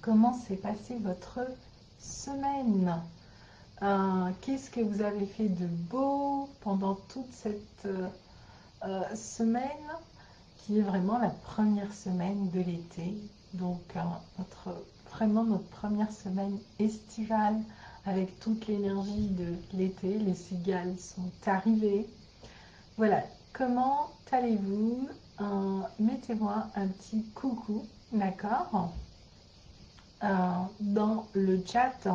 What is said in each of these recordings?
comment s'est passée votre semaine. Qu'est-ce que vous avez fait de beau pendant toute cette semaine, qui est vraiment la première semaine de l'été. Donc, vraiment notre première semaine estivale, avec toute l'énergie de l'été. Les cigales sont arrivées. Voilà, comment allez-vous? Mettez-moi un petit coucou, d'accord, dans le chat,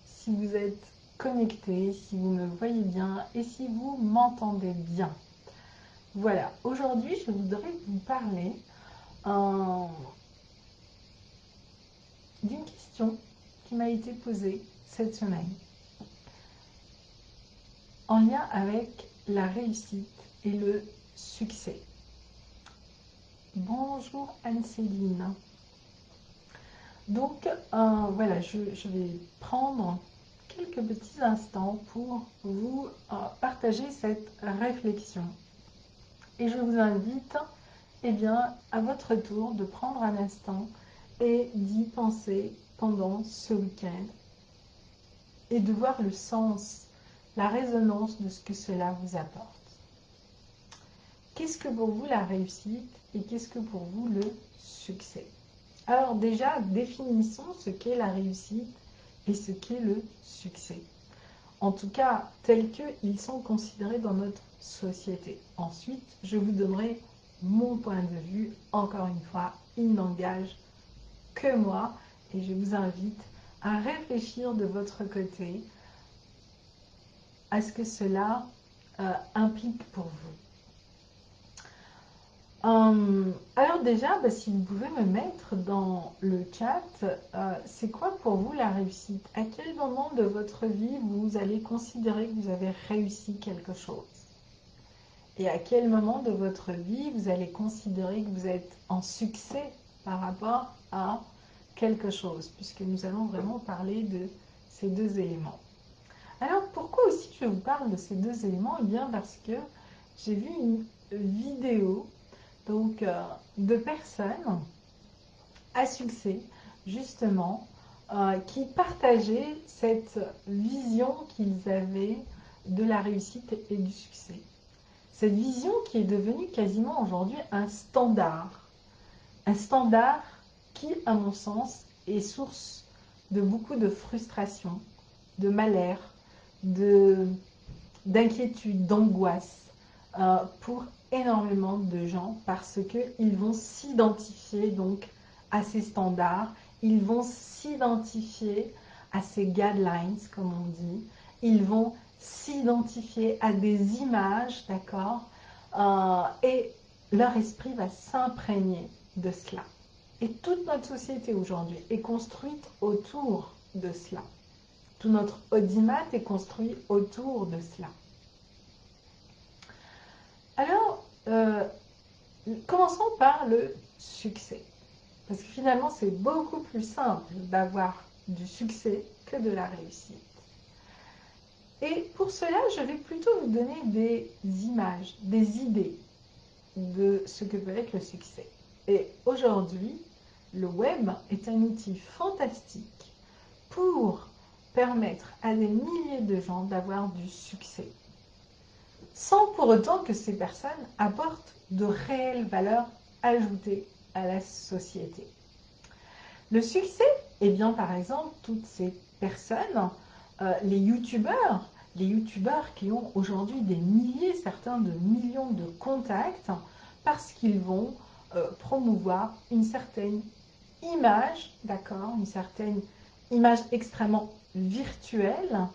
si vous êtes connecté, si vous me voyez bien et si vous m'entendez bien. Voilà, aujourd'hui je voudrais vous parler d'une question qui m'a été posée cette semaine en lien avec la réussite et le succès. Bonjour Anne-Céline. Donc voilà, je vais prendre quelques petits instants pour vous partager cette réflexion. Et je vous invite à votre tour de prendre un instant et d'y penser pendant ce week-end et de voir le sens, la résonance de ce que cela vous apporte. Qu'est-ce que pour vous la réussite et qu'est-ce que pour vous le succès? Alors déjà, définissons ce qu'est la réussite et ce qu'est le succès. En tout cas, tels qu'ils sont considérés dans notre société. Ensuite, je vous donnerai mon point de vue. Encore une fois, il n'engage que moi et je vous invite à réfléchir de votre côté à ce que cela implique pour vous. Alors déjà, si vous pouvez me mettre dans le chat, c'est quoi pour vous la réussite? À quel moment de votre vie vous allez considérer que vous avez réussi quelque chose? Et à quel moment de votre vie vous allez considérer que vous êtes en succès par rapport à quelque chose? Puisque nous allons vraiment parler de ces deux éléments. Alors pourquoi aussi je vous parle de ces deux éléments? Eh bien parce que j'ai vu une vidéo donc de personnes à succès justement qui partageaient cette vision qu'ils avaient de la réussite et du succès. Cette vision qui est devenue quasiment aujourd'hui un standard qui, à mon sens, est source de beaucoup de frustration, de malheur, d'inquiétude, d'angoisse pour énormément de gens parce qu'ils vont s'identifier donc à ces standards, ils vont s'identifier à ces guidelines, comme on dit, ils vont s'identifier à des images, d'accord, et leur esprit va s'imprégner de cela. Et toute notre société aujourd'hui est construite autour de cela. Tout notre audimat est construit autour de cela. Alors, commençons par le succès. Parce que finalement, c'est beaucoup plus simple d'avoir du succès que de la réussite. Et pour cela, je vais plutôt vous donner des images, des idées de ce que peut être le succès. Et aujourd'hui, le web est un outil fantastique pour permettre à des milliers de gens d'avoir du succès, sans pour autant que ces personnes apportent de réelles valeurs ajoutées à la société. Le succès, eh bien par exemple, toutes ces personnes, les youtubeurs qui ont aujourd'hui des milliers, certains de millions de contacts, parce qu'ils vont promouvoir une certaine image, d'accord, une certaine image extrêmement virtuelle,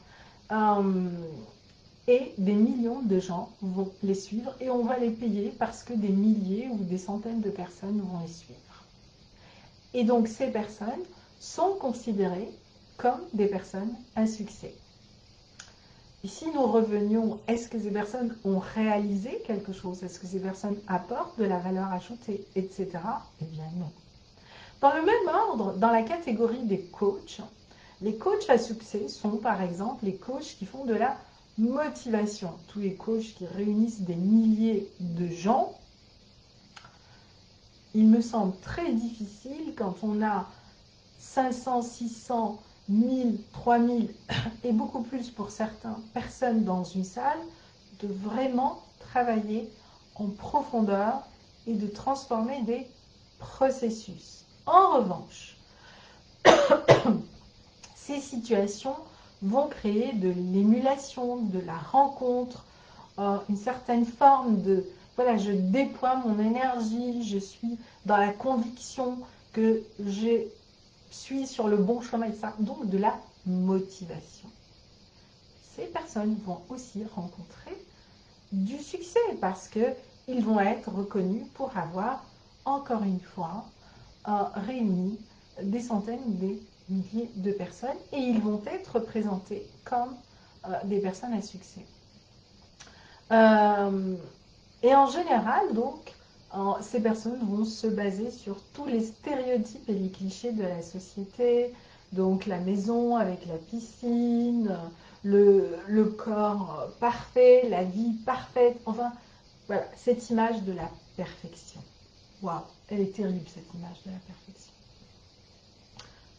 et des millions de gens vont les suivre et on va les payer parce que des milliers ou des centaines de personnes vont les suivre. Et donc ces personnes sont considérées comme des personnes à succès. Et si nous revenions, est-ce que ces personnes ont réalisé quelque chose? Est-ce que ces personnes apportent de la valeur ajoutée, etc. Eh bien non. Dans le même ordre, dans la catégorie des coachs, les coachs à succès sont par exemple les coachs qui font de la motivation. Tous les coachs qui réunissent des milliers de gens, il me semble très difficile quand on a 500, 600, 1000, 3000 et beaucoup plus pour certaines personnes dans une salle, de vraiment travailler en profondeur et de transformer des processus. En revanche, ces situations vont créer de l'émulation, de la rencontre, une certaine forme de, voilà, je déploie mon énergie, je suis dans la conviction que je suis sur le bon chemin, et ça, donc de la motivation. Ces personnes vont aussi rencontrer du succès parce qu'ils vont être reconnus pour avoir, encore une fois, réuni des centaines ou des milliers de personnes et ils vont être présentés comme des personnes à succès. Et en général, donc, ces personnes vont se baser sur tous les stéréotypes et les clichés de la société, donc la maison avec la piscine, le corps parfait, la vie parfaite, enfin, voilà, cette image de la perfection. Waouh, elle est terrible cette image de la perfection.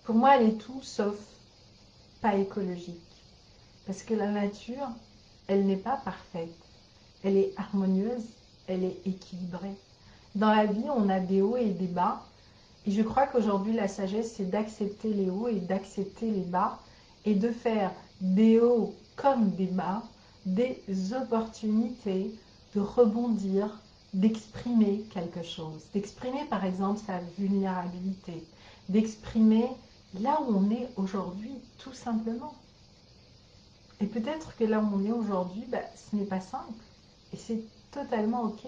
Pour moi, elle est tout sauf pas écologique. Parce que la nature, elle n'est pas parfaite. Elle est harmonieuse, elle est équilibrée. Dans la vie, on a des hauts et des bas. Et je crois qu'aujourd'hui, la sagesse, c'est d'accepter les hauts et d'accepter les bas. Et de faire des hauts comme des bas, des opportunités de rebondir, d'exprimer quelque chose. D'exprimer par exemple sa vulnérabilité. D'exprimer là où on est aujourd'hui, tout simplement. Et peut-être que là où on est aujourd'hui, ce n'est pas simple. Et c'est totalement ok.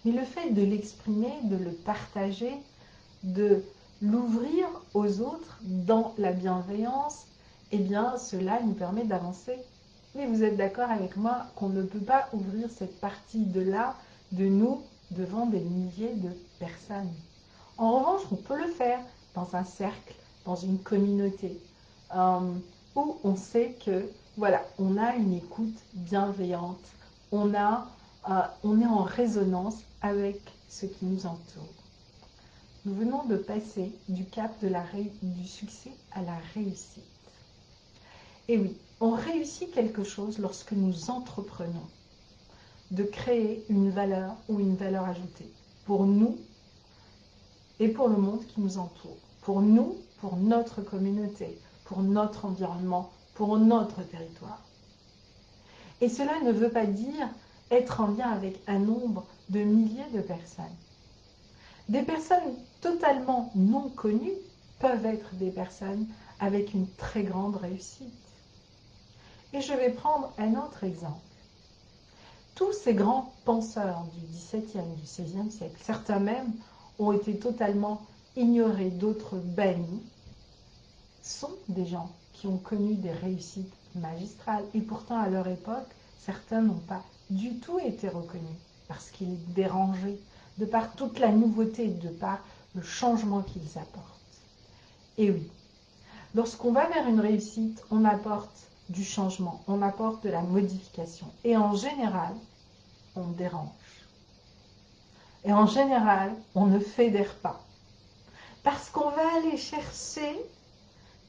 Mais le fait de l'exprimer, de le partager, de l'ouvrir aux autres dans la bienveillance, eh bien, cela nous permet d'avancer. Mais vous êtes d'accord avec moi qu'on ne peut pas ouvrir cette partie de là, de nous, devant des milliers de personnes. En revanche, on peut le faire dans un cercle, dans une communauté, où on sait que, voilà, on a une écoute bienveillante, on est en résonance avec ce qui nous entoure. Nous venons de passer du cap du succès à la réussite. Et oui, on réussit quelque chose lorsque nous entreprenons de créer une valeur ou une valeur ajoutée pour nous et pour le monde qui nous entoure. Pour nous, pour notre communauté, pour notre environnement, pour notre territoire. Et cela ne veut pas dire être en lien avec un nombre de milliers de personnes. Des personnes totalement non connues peuvent être des personnes avec une très grande réussite. Et je vais prendre un autre exemple. Tous ces grands penseurs du XVIIe, du XVIe siècle, certains même ont été totalement ignorés, d'autres bannis, sont des gens qui ont connu des réussites magistrales. Et pourtant, à leur époque, certains n'ont pas du tout été reconnus parce qu'ils dérangeaient, de par toute la nouveauté, de par le changement qu'ils apportent. Et oui, lorsqu'on va vers une réussite, on apporte du changement, on apporte de la modification. Et en général, on dérange. Et en général, on ne fédère pas. Parce qu'on va aller chercher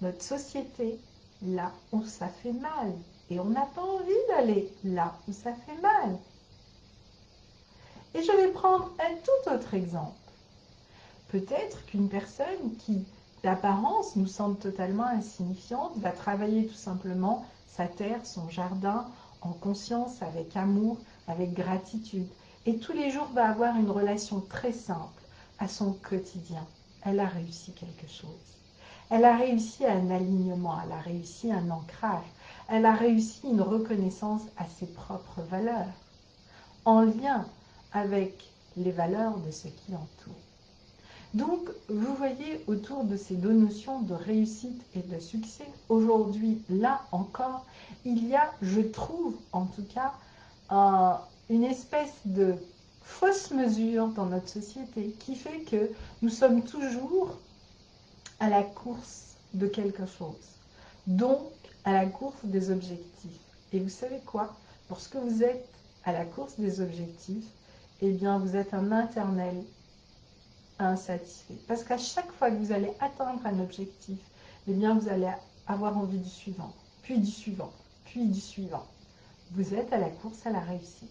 notre société là où ça fait mal. Et on n'a pas envie d'aller là où ça fait mal. Et je vais prendre un tout autre exemple. Peut-être qu'une personne qui, d'apparence, nous semble totalement insignifiante, va travailler tout simplement sa terre, son jardin, en conscience, avec amour, avec gratitude. Et tous les jours va avoir une relation très simple à son quotidien. Elle a réussi quelque chose. Elle a réussi un alignement, elle a réussi un ancrage, elle a réussi une reconnaissance à ses propres valeurs, en lien avec les valeurs de ce qui l'entoure. Donc, vous voyez, autour de ces deux notions de réussite et de succès, aujourd'hui, là encore, il y a, je trouve en tout cas, une espèce de fausse mesure dans notre société qui fait que nous sommes toujours à la course de quelque chose, donc à la course des objectifs. Et vous savez quoi? Lorsque vous êtes à la course des objectifs, eh bien vous êtes un insatisfait. Parce qu'à chaque fois que vous allez atteindre un objectif, eh bien, vous allez avoir envie du suivant, puis du suivant, puis du suivant. Vous êtes à la course à la réussite.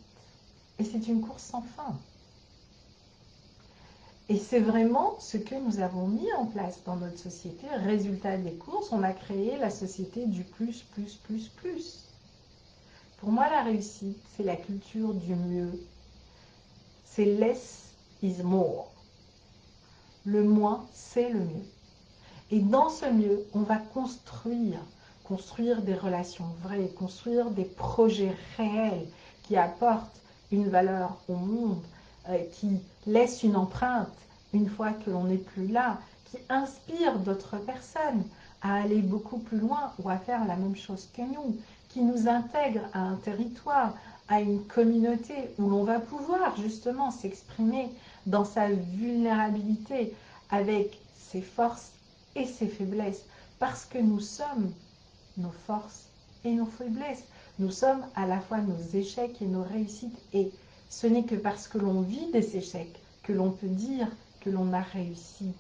Et c'est une course sans fin. Et c'est vraiment ce que nous avons mis en place dans notre société. Résultat des courses, on a créé la société du plus, plus, plus, plus. Pour moi, la réussite, c'est la culture du mieux. C'est less is more. Le moins, c'est le mieux. Et dans ce mieux, on va construire des relations vraies, construire des projets réels qui apportent une valeur au monde, qui laissent une empreinte une fois que l'on n'est plus là, qui inspirent d'autres personnes à aller beaucoup plus loin ou à faire la même chose que nous, qui nous intègrent à un territoire, à une communauté où l'on va pouvoir justement s'exprimer dans sa vulnérabilité avec ses forces et ses faiblesses, parce que nous sommes nos forces et nos faiblesses. Nous sommes à la fois nos échecs et nos réussites, et ce n'est que parce que l'on vit des échecs que l'on peut dire que l'on a réussi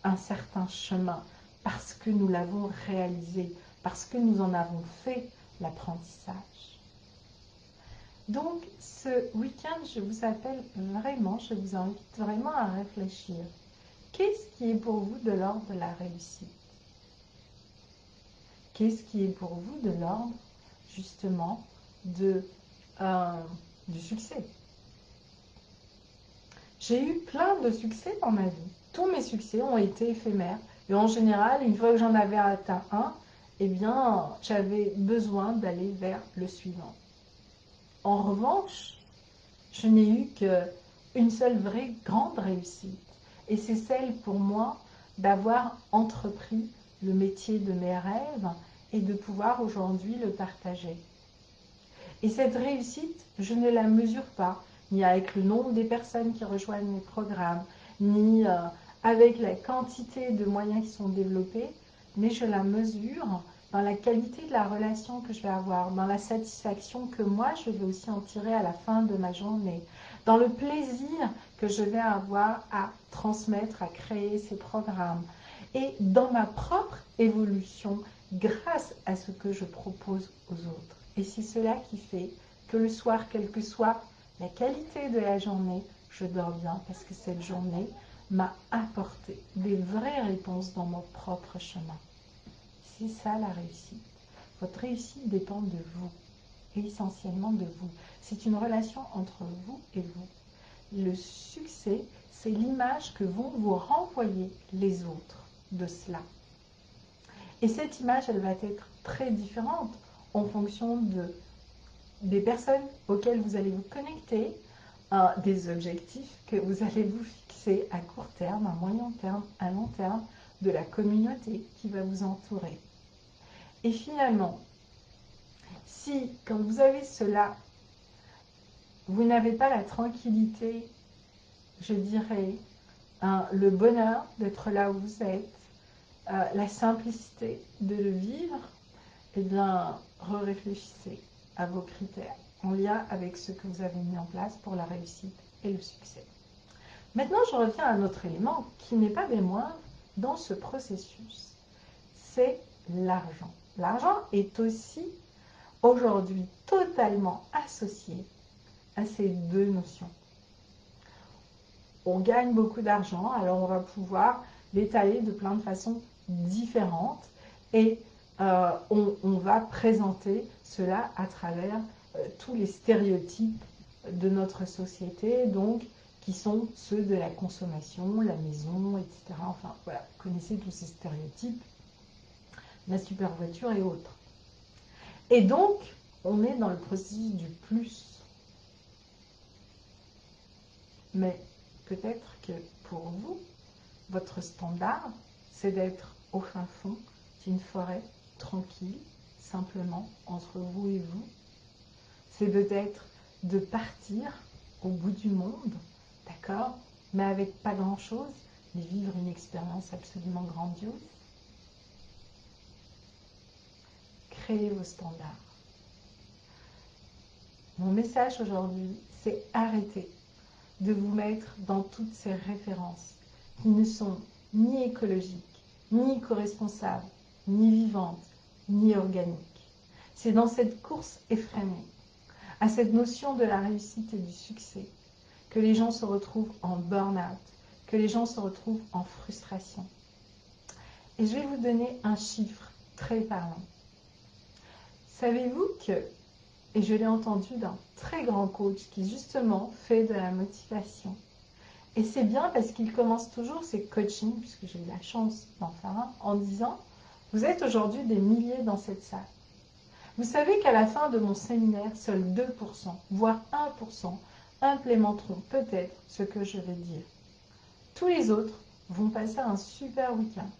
un certain chemin, parce que nous l'avons réalisé, parce que nous en avons fait l'apprentissage. Donc, ce week-end, je vous appelle vraiment, je vous invite vraiment à réfléchir. Qu'est-ce qui est pour vous de l'ordre de la réussite? Qu'est-ce qui est pour vous de l'ordre, justement, du succès? J'ai eu plein de succès dans ma vie. Tous mes succès ont été éphémères. Et en général, une fois que j'en avais atteint un, eh bien, j'avais besoin d'aller vers le suivant. En revanche, je n'ai eu qu'une seule vraie grande réussite. Et c'est celle pour moi d'avoir entrepris le métier de mes rêves et de pouvoir aujourd'hui le partager. Et cette réussite, je ne la mesure pas, ni avec le nombre des personnes qui rejoignent mes programmes, ni avec la quantité de moyens qui sont développés, mais je la mesure dans la qualité de la relation que je vais avoir, dans la satisfaction que moi je vais aussi en tirer à la fin de ma journée, dans le plaisir que je vais avoir à transmettre, à créer ces programmes, et dans ma propre évolution grâce à ce que je propose aux autres. Et c'est cela qui fait que le soir, quelle que soit la qualité de la journée, je dors bien parce que cette journée m'a apporté des vraies réponses dans mon propre chemin. C'est ça la réussite. Votre réussite dépend de vous, essentiellement de vous. C'est une relation entre vous et vous. Le succès, c'est l'image que vont vous renvoyer les autres de cela. Et cette image, elle va être très différente en fonction des personnes auxquelles vous allez vous connecter, des objectifs que vous allez vous fixer à court terme, à moyen terme, à long terme, de la communauté qui va vous entourer. Et finalement, si quand vous avez cela, vous n'avez pas la tranquillité, je dirais, le bonheur d'être là où vous êtes, la simplicité de le vivre, eh bien, réfléchissez à vos critères en lien avec ce que vous avez mis en place pour la réussite et le succès. Maintenant, je reviens à un autre élément qui n'est pas des moindres dans ce processus. C'est l'argent. L'argent est aussi aujourd'hui totalement associé à ces deux notions. On gagne beaucoup d'argent, alors on va pouvoir l'étaler de plein de façons différentes et on va présenter cela à travers tous les stéréotypes de notre société, donc qui sont ceux de la consommation, la maison, etc. Enfin voilà, vous connaissez tous ces stéréotypes, la super voiture et autres. Et donc, on est dans le processus du plus. Mais peut-être que pour vous, votre standard, c'est d'être au fin fond d'une forêt tranquille, simplement entre vous et vous. C'est peut-être de partir au bout du monde, d'accord, mais avec pas grand-chose, mais vivre une expérience absolument grandiose. Créez vos standards. Mon message aujourd'hui, c'est arrêter de vous mettre dans toutes ces références qui ne sont ni écologiques, ni éco-responsables, ni vivantes, ni organiques. C'est dans cette course effrénée à cette notion de la réussite et du succès que les gens se retrouvent en burn-out, que les gens se retrouvent en frustration. Et je vais vous donner un chiffre très parlant. Savez-vous que, et je l'ai entendu d'un très grand coach qui justement fait de la motivation, et c'est bien parce qu'il commence toujours ses coachings, puisque j'ai eu la chance d'en faire un, en disant « Vous êtes aujourd'hui des milliers dans cette salle. Vous savez qu'à la fin de mon séminaire, seuls 2%, voire 1%, implémenteront peut-être ce que je vais dire. Tous les autres vont passer un super week-end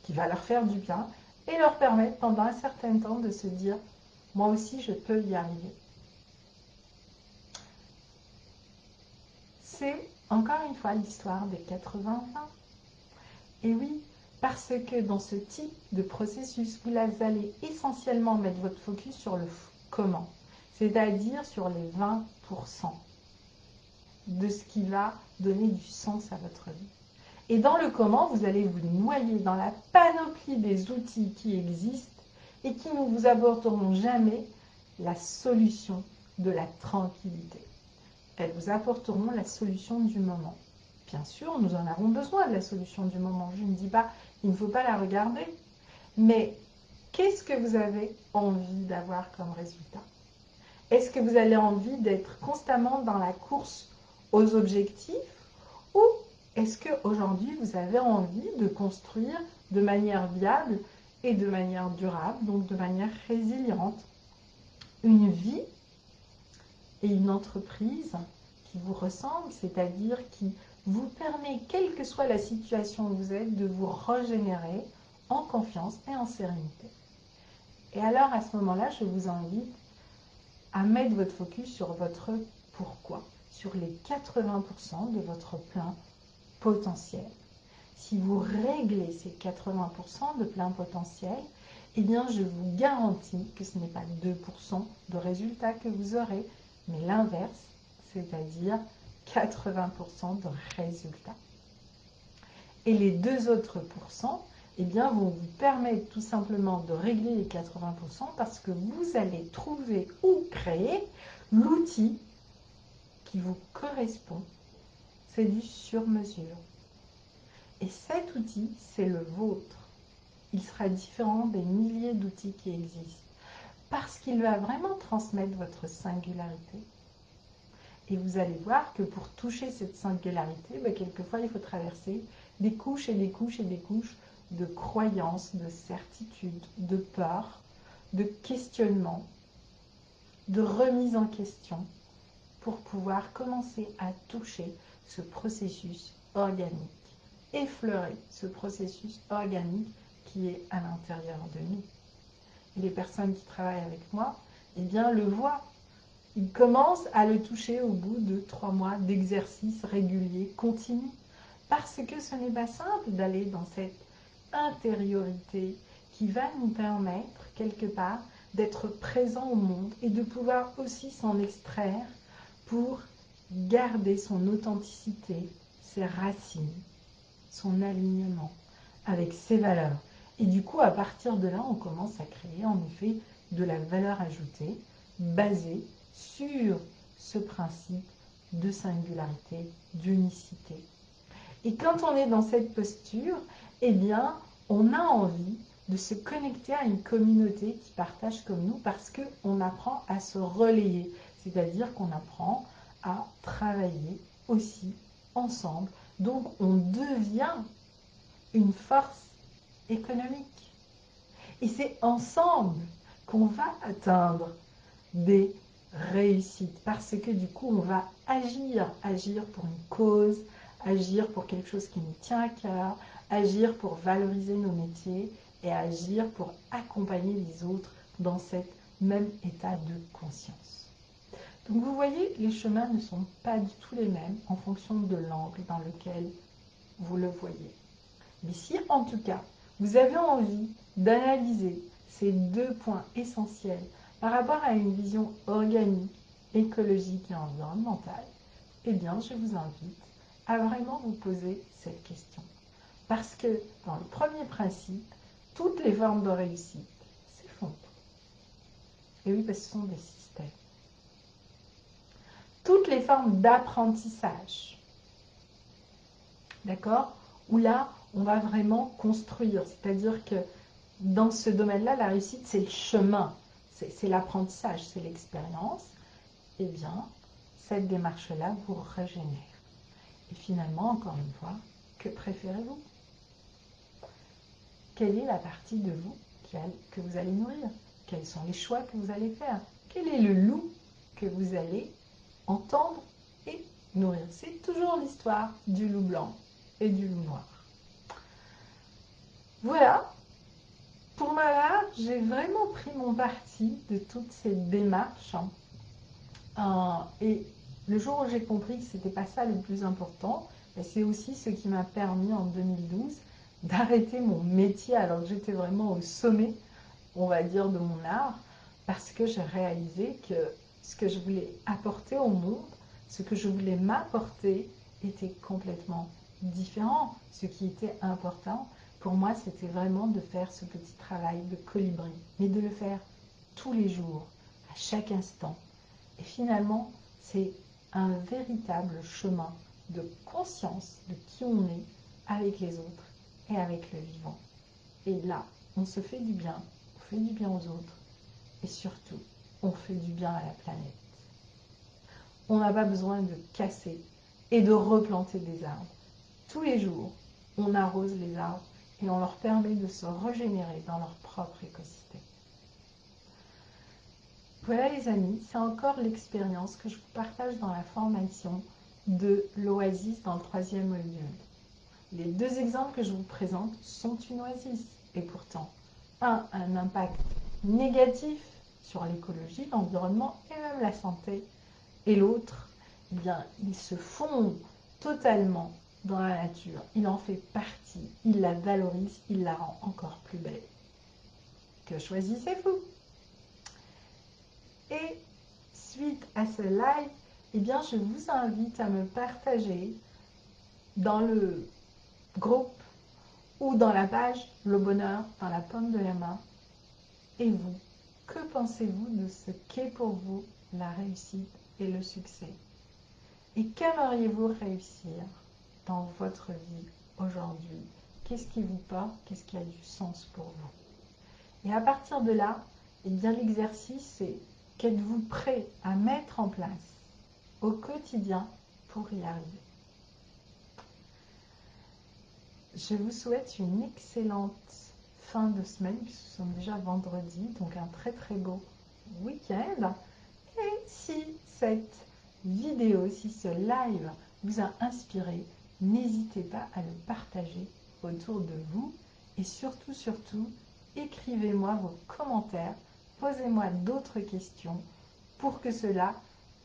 qui va leur faire du bien et leur permettre pendant un certain temps de se dire « Moi aussi, je peux y arriver. » C'est encore une fois l'histoire des 80-20. Et oui, parce que dans ce type de processus, vous allez essentiellement mettre votre focus sur le comment, c'est-à-dire sur les 20% de ce qui va donner du sens à votre vie. Et dans le comment, vous allez vous noyer dans la panoplie des outils qui existent et qui ne vous apporteront jamais la solution de la tranquillité. Elles vous apporteront la solution du moment. Bien sûr, nous en avons besoin de la solution du moment. Je ne dis pas qu'il ne faut pas la regarder. Mais qu'est-ce que vous avez envie d'avoir comme résultat? Est-ce que vous avez envie d'être constamment dans la course aux objectifs? Ou est-ce qu'aujourd'hui, vous avez envie de construire de manière viable et de manière durable, donc de manière résiliente, une vie et une entreprise qui vous ressemble, c'est-à-dire qui vous permet, quelle que soit la situation où vous êtes, de vous régénérer en confiance et en sérénité. Et alors, à ce moment-là, je vous invite à mettre votre focus sur votre pourquoi, sur les 80% de votre plein potentiel. Si vous réglez ces 80% de plein potentiel, eh bien, je vous garantis que ce n'est pas 2% de résultats que vous aurez, mais l'inverse, c'est-à-dire 80% de résultats. Et les deux autres pourcents, eh bien, vont vous permettre tout simplement de régler les 80% parce que vous allez trouver ou créer l'outil qui vous correspond. C'est du sur-mesure. Et cet outil, c'est le vôtre. Il sera différent des milliers d'outils qui existent parce qu'il va vraiment transmettre votre singularité. Et vous allez voir que pour toucher cette singularité, quelquefois, il faut traverser des couches et des couches et des couches de croyances, de certitudes, de peurs, de questionnements, de remise en question pour pouvoir commencer à toucher ce processus organique, effleurer ce processus organique qui est à l'intérieur de nous. Et les personnes qui travaillent avec moi, eh bien, le voient. Ils commencent à le toucher au bout de 3 mois d'exercice régulier, continu. Parce que ce n'est pas simple d'aller dans cette intériorité qui va nous permettre, quelque part, d'être présent au monde et de pouvoir aussi s'en extraire pour garder son authenticité, ses racines, son alignement avec ses valeurs. Et du coup, à partir de là, on commence à créer en effet de la valeur ajoutée basée sur ce principe de singularité, d'unicité. Et quand on est dans cette posture, eh bien, on a envie de se connecter à une communauté qui partage comme nous parce qu'on apprend à se relayer, c'est-à-dire qu'on apprend à travailler aussi ensemble. Donc, on devient une force économique. Et c'est ensemble qu'on va atteindre des réussites parce que du coup, on va agir pour une cause, agir pour quelque chose qui nous tient à cœur, agir pour valoriser nos métiers et agir pour accompagner les autres dans cet même état de conscience. Donc vous voyez, les chemins ne sont pas du tout les mêmes en fonction de l'angle dans lequel vous le voyez. Mais si en tout cas, vous avez envie d'analyser ces 2 points essentiels par rapport à une vision organique, écologique et environnementale, eh bien je vous invite à vraiment vous poser cette question. Parce que dans le premier principe, toutes les formes de réussite s'effondrent. Et oui, parce que ce sont des systèmes. Toutes les formes d'apprentissage, d'accord, où là, on va vraiment construire, c'est-à-dire que dans ce domaine-là, la réussite, c'est le chemin, c'est l'apprentissage, c'est l'expérience. Eh bien, cette démarche-là vous régénère. Et finalement, encore une fois, que préférez-vous? Quelle est la partie de vous que vous allez nourrir? Quels sont les choix que vous allez faire? Quel est le loup que vous allez entendre et nourrir? C'est toujours l'histoire du loup blanc et du loup noir. Voilà. Pour ma part, j'ai vraiment pris mon parti de toute cette démarche. Et le jour où j'ai compris que ce n'était pas ça le plus important, c'est aussi ce qui m'a permis en 2012 d'arrêter mon métier alors que j'étais vraiment au sommet, on va dire, de mon art, parce que j'ai réalisé que ce que je voulais apporter au monde, ce que je voulais m'apporter, était complètement différent. Ce qui était important pour moi, c'était vraiment de faire ce petit travail de colibri, mais de le faire tous les jours, à chaque instant. Et finalement, c'est un véritable chemin de conscience de qui on est avec les autres et avec le vivant. Et là, on se fait du bien, on fait du bien aux autres et surtout, on fait du bien à la planète. On n'a pas besoin de casser et de replanter des arbres. Tous les jours, on arrose les arbres et on leur permet de se régénérer dans leur propre écosystème. Voilà les amis, c'est encore l'expérience que je vous partage dans la formation de l'oasis dans le 3e module. Les 2 exemples que je vous présente sont une oasis et pourtant, un impact négatif sur l'écologie, l'environnement et même la santé, et l'autre, eh bien, il se fond totalement dans la nature, il en fait partie, il la valorise, il la rend encore plus belle. Que choisissez-vous? Et suite à ce live, eh bien, je vous invite à me partager dans le groupe ou dans la page Le bonheur dans la paume de la main. Et vous, que pensez-vous de ce qu'est pour vous la réussite et le succès? Et qu'aimeriez-vous réussir dans votre vie aujourd'hui? Qu'est-ce qui vous porte? Qu'est-ce qui a du sens pour vous? Et à partir de là, eh bien, l'exercice, c'est qu'êtes-vous prêt à mettre en place au quotidien pour y arriver? Je vous souhaite une excellente fin de semaine, puisque nous sommes déjà vendredi, donc un très très beau week-end. Et si cette vidéo, si ce live vous a inspiré, n'hésitez pas à le partager autour de vous. Et surtout, écrivez-moi vos commentaires, posez-moi d'autres questions pour que cela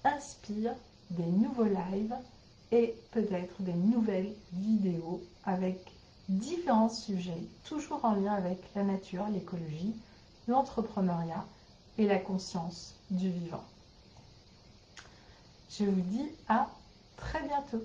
inspire des nouveaux lives et peut-être des nouvelles vidéos avec différents sujets, toujours en lien avec la nature, l'écologie, l'entrepreneuriat et la conscience du vivant. Je vous dis à très bientôt.